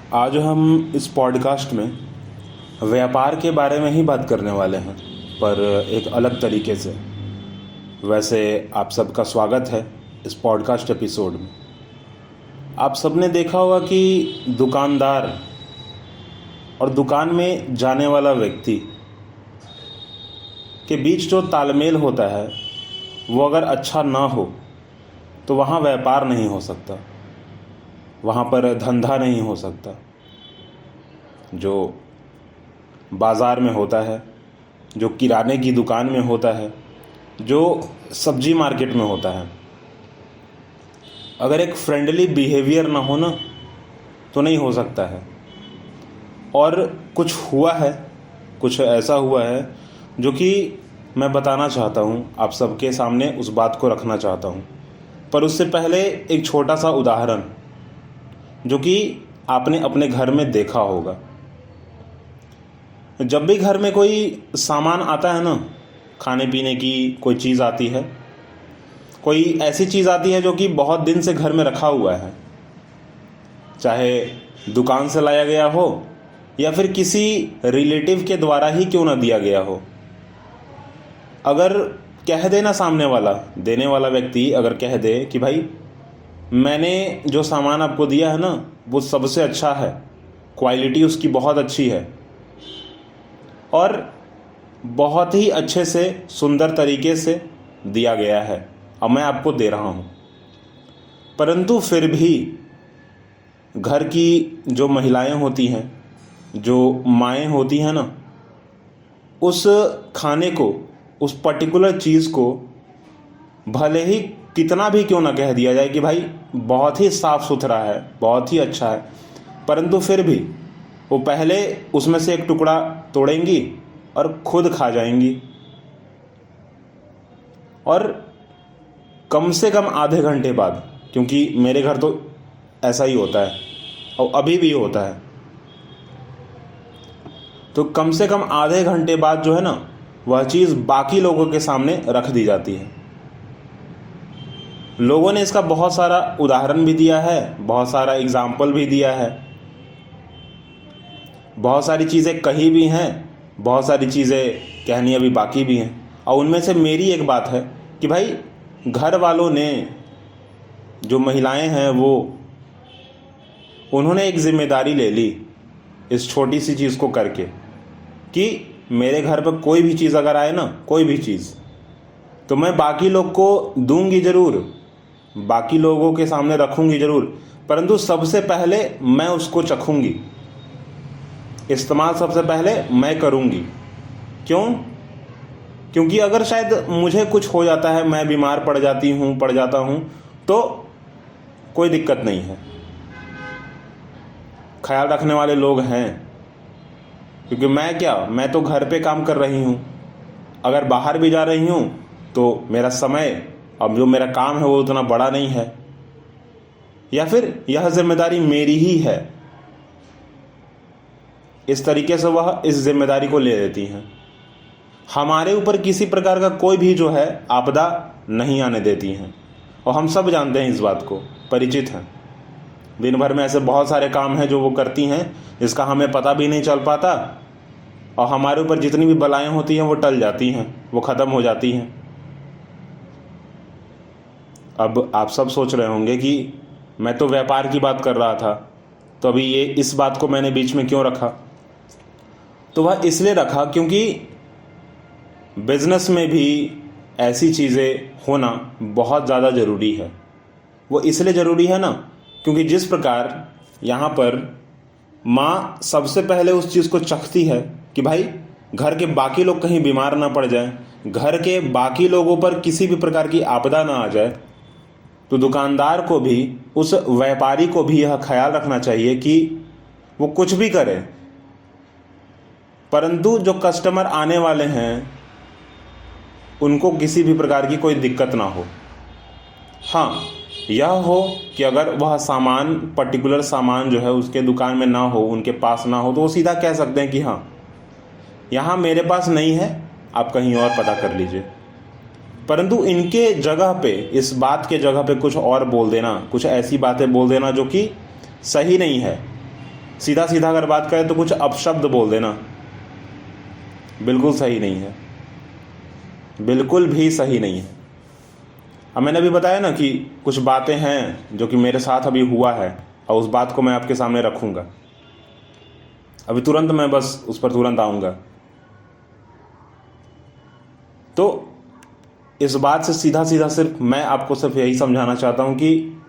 आज हम इस पॉडकास्ट में व्यापार के बारे में ही बात करने वाले हैं, पर एक अलग तरीके से। वैसे आप सबका स्वागत है इस पॉडकास्ट एपिसोड में। आप सबने देखा होगा कि दुकानदार और दुकान में जाने वाला व्यक्ति के बीच जो तालमेल होता है वो अगर अच्छा ना हो तो वहाँ व्यापार नहीं हो सकता, वहाँ पर धंधा नहीं हो सकता। जो बाज़ार में होता है, जो किराने की दुकान में होता है, जो सब्जी मार्केट में होता है, अगर एक फ्रेंडली बिहेवियर ना हो ना तो नहीं हो सकता है। और कुछ हुआ है, कुछ ऐसा हुआ है जो कि मैं बताना चाहता हूँ, आप सबके सामने उस बात को रखना चाहता हूँ। पर उससे पहले एक छोटा सा उदाहरण जो कि आपने अपने घर में देखा होगा। जब भी घर में कोई सामान आता है ना, खाने पीने की कोई चीज़ आती है, कोई ऐसी चीज़ आती है जो कि बहुत दिन से घर में रखा हुआ है, चाहे दुकान से लाया गया हो या फिर किसी रिलेटिव के द्वारा ही क्यों ना दिया गया हो। अगर कह देना सामने वाला, देने वाला व्यक्ति अगर कह दे कि भाई मैंने जो सामान आपको दिया है ना वो सबसे अच्छा है, क्वालिटी उसकी बहुत अच्छी है और बहुत ही अच्छे से सुंदर तरीके से दिया गया है, अब मैं आपको दे रहा हूँ। परंतु फिर भी घर की जो महिलाएं होती हैं, जो माएँ होती हैं ना, उस खाने को, उस पर्टिकुलर चीज़ को भले ही कितना भी क्यों ना कह दिया जाए कि भाई बहुत ही साफ़ सुथरा है, बहुत ही अच्छा है, परंतु फिर भी वो पहले उसमें से एक टुकड़ा तोड़ेंगी और खुद खा जाएंगी। और कम से कम आधे घंटे बाद, क्योंकि मेरे घर तो ऐसा ही होता है और अभी भी होता है, तो कम से कम आधे घंटे बाद जो है ना वह चीज़ बाकी लोगों के सामने रख दी जाती है। लोगों ने इसका बहुत सारा उदाहरण भी दिया है, बहुत सारा एग्जाम्पल भी दिया है, बहुत सारी चीज़ें कही भी हैं, बहुत सारी चीज़ें कहनी अभी बाकी भी हैं। और उनमें से मेरी एक बात है कि भाई घर वालों ने, जो महिलाएं हैं वो, उन्होंने एक जिम्मेदारी ले ली इस छोटी सी चीज़ को करके कि मेरे घर पर कोई भी चीज़ अगर आए ना, कोई भी चीज़, तो मैं बाकी लोग को दूंगी ज़रूर, बाकी लोगों के सामने रखूंगी ज़रूर, परंतु सबसे पहले मैं उसको चखूंगी, इस्तेमाल सबसे पहले मैं करूंगी। क्यों? क्योंकि अगर शायद मुझे कुछ हो जाता है, मैं बीमार पड़ जाता हूँ तो कोई दिक्कत नहीं है, ख्याल रखने वाले लोग हैं। क्योंकि मैं तो घर पे काम कर रही हूँ, अगर बाहर भी जा रही हूँ तो मेरा समय, अब जो मेरा काम है वो उतना बड़ा नहीं है, या फिर यह जिम्मेदारी मेरी ही है। इस तरीके से वह इस जिम्मेदारी को ले लेती हैं। हमारे ऊपर किसी प्रकार का कोई भी जो है आपदा नहीं आने देती हैं, और हम सब जानते हैं, इस बात को परिचित हैं। दिन भर में ऐसे बहुत सारे काम हैं जो वो करती हैं जिसका हमें पता भी नहीं चल पाता, और हमारे ऊपर जितनी भी बलाएं होती हैं वो टल जाती हैं, वो ख़त्म हो जाती हैं। अब आप सब सोच रहे होंगे कि मैं तो व्यापार की बात कर रहा था, तो अभी ये इस बात को मैंने बीच में क्यों रखा? तो वह इसलिए रखा क्योंकि बिज़नेस में भी ऐसी चीज़ें होना बहुत ज़्यादा ज़रूरी है। वो इसलिए ज़रूरी है ना क्योंकि जिस प्रकार यहाँ पर माँ सबसे पहले उस चीज़ को चखती है कि भाई घर के बाकी लोग कहीं बीमार ना पड़ जाएं, घर के बाकी लोगों पर किसी भी प्रकार की आपदा ना आ जाए, तो दुकानदार को भी, उस व्यापारी को भी यह ख्याल रखना चाहिए कि वो कुछ भी करे, परंतु जो कस्टमर आने वाले हैं उनको किसी भी प्रकार की कोई दिक्कत ना हो। हाँ, यह हो कि अगर वह सामान, पर्टिकुलर सामान जो है उसके दुकान में ना हो, उनके पास ना हो, तो वो सीधा कह सकते हैं कि हाँ यहाँ मेरे पास नहीं है, आप कहीं और पता कर लीजिए। परंतु इनके जगह पे, इस बात के जगह पे कुछ और बोल देना, कुछ ऐसी बातें बोल देना जो कि सही नहीं है, सीधा सीधा अगर बात करें तो कुछ अपशब्द बोल देना बिल्कुल सही नहीं है, बिल्कुल भी सही नहीं है। अब मैंने अभी बताया ना कि कुछ बातें हैं जो कि मेरे साथ अभी हुआ है और उस बात को मैं आपके सामने रखूँगा। अभी तुरंत मैं बस उस पर तुरंत आऊँगा। तो इस बात से सीधा सीधा सिर्फ मैं आपको सिर्फ यही समझाना चाहता हूँ कि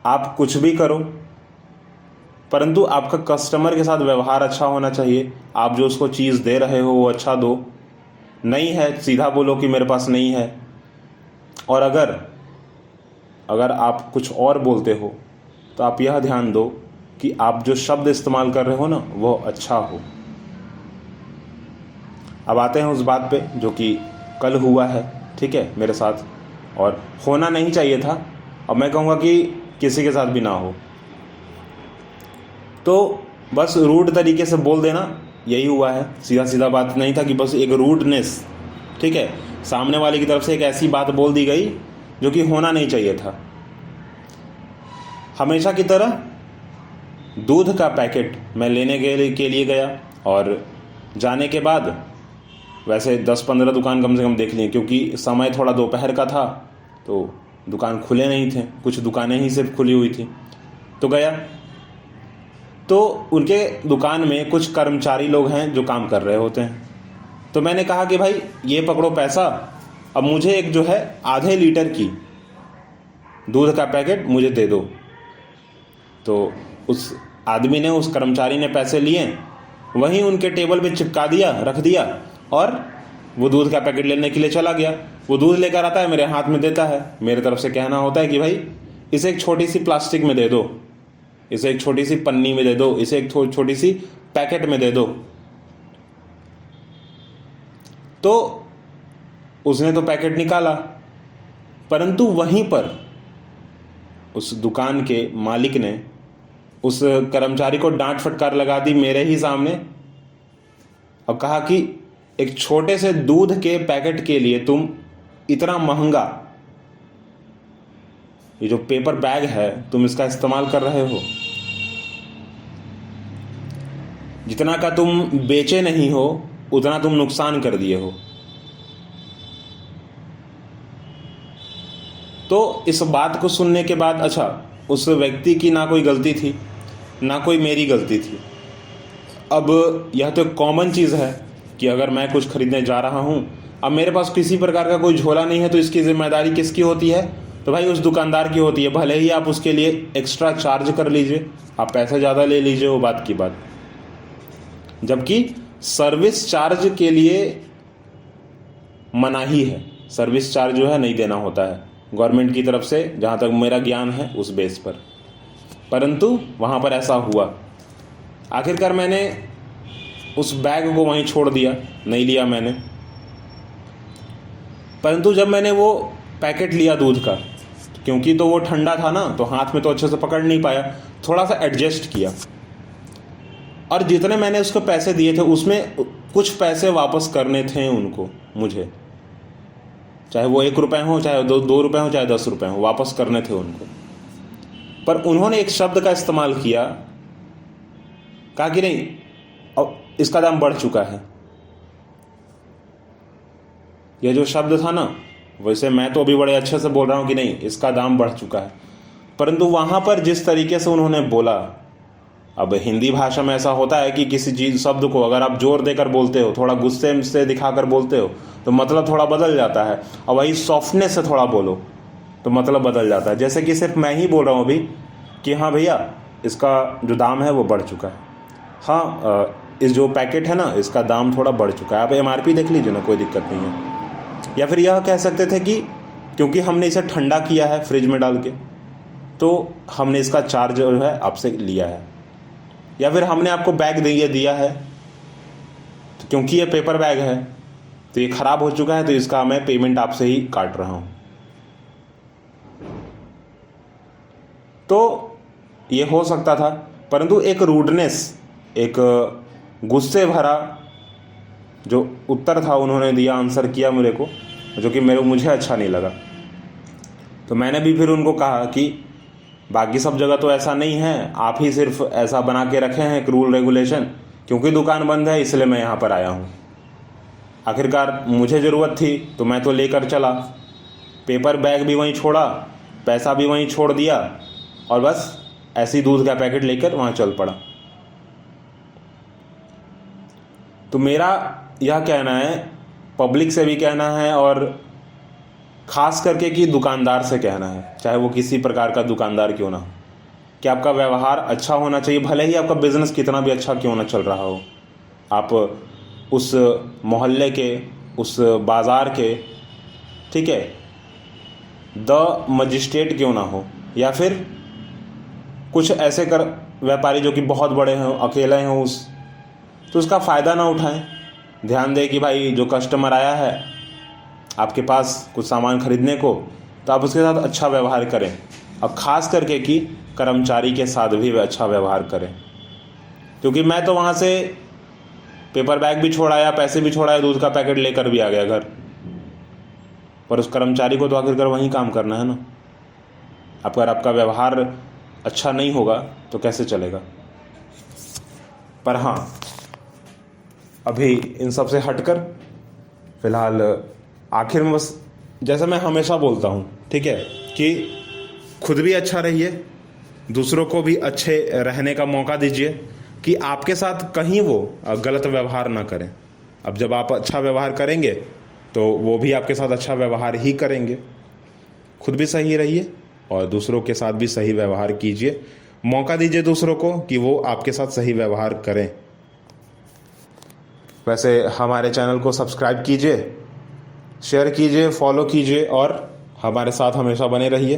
आप कुछ भी करो, परंतु आपका कस्टमर के साथ व्यवहार अच्छा होना चाहिए। आप जो उसको चीज़ दे रहे हो वो अच्छा दो, नहीं है सीधा बोलो कि मेरे पास नहीं है। और अगर आप कुछ और बोलते हो तो आप यह ध्यान दो कि आप जो शब्द इस्तेमाल कर रहे हो ना वो अच्छा हो। अब आते हैं उस बात पे जो कि कल हुआ है, ठीक है, मेरे साथ, और होना नहीं चाहिए था। अब मैं कहूँगा कि किसी के साथ भी ना हो। तो बस रूड तरीके से बोल देना, यही हुआ है। सीधा सीधा बात नहीं था कि बस एक रूडनेस, ठीक है, सामने वाले की तरफ से एक ऐसी बात बोल दी गई जो कि होना नहीं चाहिए था। हमेशा की तरह दूध का पैकेट मैं लेने के लिए गया और जाने के बाद वैसे 10-15 दुकान कम से कम देख ली, क्योंकि समय थोड़ा दोपहर का था तो दुकान खुले नहीं थे, कुछ दुकानें ही सिर्फ खुली हुई थी। तो गया तो उनके दुकान में कुछ कर्मचारी लोग हैं जो काम कर रहे होते हैं। तो मैंने कहा कि भाई ये पकड़ो पैसा, अब मुझे एक जो है आधे लीटर की दूध का पैकेट मुझे दे दो। तो उस आदमी ने, उस कर्मचारी ने पैसे लिए, वहीं उनके टेबल पे चिपका दिया, रख दिया, और वो दूध का पैकेट लेने के लिए चला गया। वो दूध लेकर आता है, मेरे हाथ में देता है। मेरे तरफ से कहना होता है कि भाई इसे एक छोटी सी प्लास्टिक में दे दो, इसे एक छोटी सी पन्नी में दे दो, इसे एक छोटी सी पैकेट में दे दो। तो उसने तो पैकेट निकाला, परंतु वहीं पर उस दुकान के मालिक ने उस कर्मचारी को डांट फटकार लगा दी मेरे ही सामने, और कहा कि एक छोटे से दूध के पैकेट के लिए तुम इतना महंगा ये जो पेपर बैग है तुम इसका इस्तेमाल कर रहे हो, जितना का तुम बेचे नहीं हो उतना तुम नुकसान कर दिए हो। तो इस बात को सुनने के बाद, अच्छा, उस व्यक्ति की ना कोई गलती थी ना कोई मेरी गलती थी। अब यह तो कॉमन चीज़ है कि अगर मैं कुछ खरीदने जा रहा हूँ, अब मेरे पास किसी प्रकार का कोई झोला नहीं है, तो इसकी जिम्मेदारी किसकी होती है? तो भाई उस दुकानदार की होती है। भले ही आप उसके लिए एक्स्ट्रा चार्ज कर लीजिए, आप पैसा ज़्यादा ले लीजिए, वो बात की बात। जबकि सर्विस चार्ज के लिए मनाही है, सर्विस चार्ज जो है नहीं देना होता है गवर्नमेंट की तरफ से, जहाँ तक मेरा ज्ञान है उस बेस पर। परंतु वहाँ पर ऐसा हुआ। आखिरकार मैंने उस बैग को वहीं छोड़ दिया, नहीं लिया मैंने। परंतु जब मैंने वो पैकेट लिया दूध का, क्योंकि तो वो ठंडा था ना, तो हाथ में तो अच्छे से पकड़ नहीं पाया, थोड़ा सा एडजस्ट किया, और जितने मैंने उसको पैसे दिए थे उसमें कुछ पैसे वापस करने थे उनको, मुझे, चाहे वो 1 रुपये हो, चाहे 2 रुपये हो, चाहे 10 रुपये हो, वापस करने थे उनको। पर उन्होंने एक शब्द का इस्तेमाल किया, कहा कि नहीं, अब इसका दाम बढ़ चुका है। यह जो शब्द था ना, वैसे मैं तो अभी बड़े अच्छे से बोल रहा हूँ कि नहीं इसका दाम बढ़ चुका है, परंतु वहाँ पर जिस तरीके से उन्होंने बोला, अब हिंदी भाषा में ऐसा होता है कि किसी चीज़ शब्द को अगर आप जोर देकर बोलते हो, थोड़ा गुस्से से दिखाकर बोलते हो, तो मतलब थोड़ा बदल जाता है, और वही सॉफ्टनेस से थोड़ा बोलो तो मतलब बदल जाता है। जैसे कि सिर्फ मैं ही बोल रहा हूँ अभी कि हाँ भैया इसका जो दाम है वो बढ़ चुका है, हाँ इस जो पैकेट है ना इसका दाम थोड़ा बढ़ चुका है, आप MRP देख लीजिए ना, कोई दिक्कत नहीं है। या फिर यह कह सकते थे कि क्योंकि हमने इसे ठंडा किया है फ्रिज में डाल के, तो हमने इसका चार्ज जो है आपसे लिया है। या फिर हमने आपको बैग दिया है, तो क्योंकि ये पेपर बैग है तो ये ख़राब हो चुका है, तो इसका मैं पेमेंट आपसे ही काट रहा हूँ। तो ये हो सकता था, परंतु एक रूडनेस, एक गुस्से भरा जो उत्तर था उन्होंने दिया, आंसर किया मेरे को, जो कि मुझे अच्छा नहीं लगा। तो मैंने भी फिर उनको कहा कि बाकी सब जगह तो ऐसा नहीं है, आप ही सिर्फ ऐसा बना के रखे हैं एक रूल रेगुलेशन। क्योंकि दुकान बंद है इसलिए मैं यहाँ पर आया हूँ। आखिरकार मुझे ज़रूरत थी तो मैं तो लेकर चला, पेपर बैग भी वहीं छोड़ा, पैसा भी वहीं छोड़ दिया और बस ऐसे ही दूध का पैकेट लेकर वहाँ चल पड़ा। तो मेरा यह कहना है, पब्लिक से भी कहना है और ख़ास करके कि दुकानदार से कहना है, चाहे वो किसी प्रकार का दुकानदार क्यों ना हो, कि आपका व्यवहार अच्छा होना चाहिए। भले ही आपका बिज़नेस कितना भी अच्छा क्यों ना चल रहा हो, आप उस मोहल्ले के, उस बाज़ार के, ठीक है, द मजिस्ट्रेट क्यों ना हो, या फिर कुछ ऐसे कर व्यापारी जो कि बहुत बड़े हों, अकेले हों, तो उसका फ़ायदा ना उठाएं। ध्यान दें कि भाई जो कस्टमर आया है आपके पास कुछ सामान खरीदने को, तो आप उसके साथ अच्छा व्यवहार करें। और ख़ास करके कि कर्मचारी के साथ भी अच्छा व्यवहार करें। क्योंकि मैं तो वहाँ से पेपर बैग भी छोड़ाया, पैसे भी छोड़ाया, दूध का पैकेट लेकर भी आ गया घर, पर उस कर्मचारी को तो आखिरकार वहीं काम करना है ना। अगर आपका व्यवहार अच्छा नहीं होगा तो कैसे चलेगा। पर हाँ, अभी इन सब से हटकर फ़िलहाल आखिर में बस जैसा मैं हमेशा बोलता हूँ, ठीक है, कि खुद भी अच्छा रहिए, दूसरों को भी अच्छे रहने का मौका दीजिए, कि आपके साथ कहीं वो गलत व्यवहार ना करें। अब जब आप अच्छा व्यवहार करेंगे तो वो भी आपके साथ अच्छा व्यवहार ही करेंगे। खुद भी सही रहिए और दूसरों के साथ भी सही व्यवहार कीजिए, मौका दीजिए दूसरों को कि वो आपके साथ सही व्यवहार करें। वैसे हमारे चैनल को सब्सक्राइब कीजिए, शेयर कीजिए, फॉलो कीजिए और हमारे साथ हमेशा बने रहिए।